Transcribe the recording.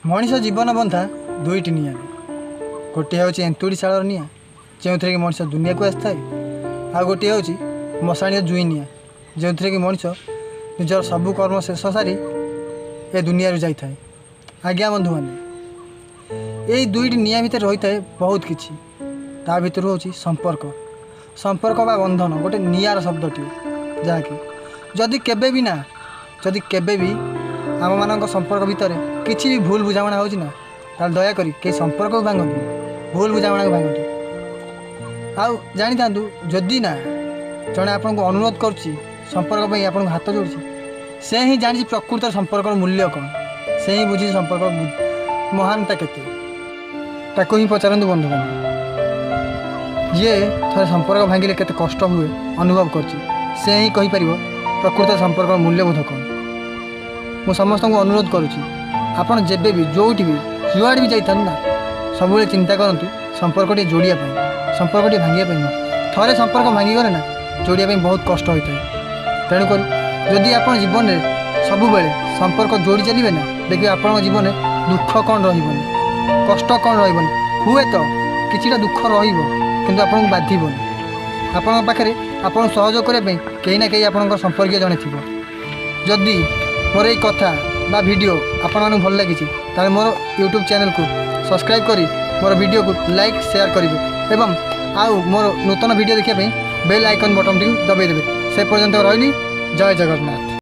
मनीष जीवन बंधा दुईट निआ गोटे हूँ एंतुड़ीशाल निआ जो थे कि मनीष दुनिया को आसता है आ गोटे हूँ मशाणी जुई निआ जो थे कि मनीष निजर सबू कर्म शेष सारी ए दुनिया जाए। आज्ञा बंधु मैंने यही दुईट निआ भितर रही है बहुत किसी ता भर हूँ संपर्क संपर्क बा बंधन गोटे निआर शब्दटी जहाँकि जदि केबे भी ना जदि केबे भी आम मान संपर्क भितर किसी भी भूल बुझाणा हो ताल दयाकोरी कई संपर्क को भांगती भूल बुझाणा को भांगती आउ जानी था जदि ना जड़े आपन को अनुरोध करुच्ची संपर्क आपन हाथ जोड़ी से ही जानी प्रकृत संपर्क मूल्य कौन से ही बुझी संपर्क महानता केते ही पचारतु बंधु बंधु ये थे संपर्क भांगिले केते कष्ट हुए अनुभव कर ही कहीपर प्रकृत संपर्क मूल्यबोध कौन। मु समस्त को अनुरोध करुच्ची आपड़ जेबे भी जोटी भी जुआड़ भी जाता ना सब चिंता करूँ संपर्क जोड़ापी संपर्क भांगापी थे संपर्क भांगीगले ना जोड़ापी बहुत कष्ट होता है। तेणुक जदि आप जीवन में सबु बेले संपर्क जोड़ी चलिए ना देखिए आप जीवन में दुख कौन रही कष्ट कौन रही हुए तो किसी दुख रु आपको बाधबनी आपण पाखे आप सहयोग करने कहीं ना कहीं आप संपर्क जड़े थी जदि मोर यही कथा बा वीडियो आपण भल लगी ताले मोर यूट्यूब चैनल को सब्सक्राइब करी मोर वीडियो को लाइक शेयर करेंगे एवं आउ मोर नूतन वीडियो देखिए बेल आइकन बटन टी दबाई देवे से पर्यंत रही जय जगन्नाथ।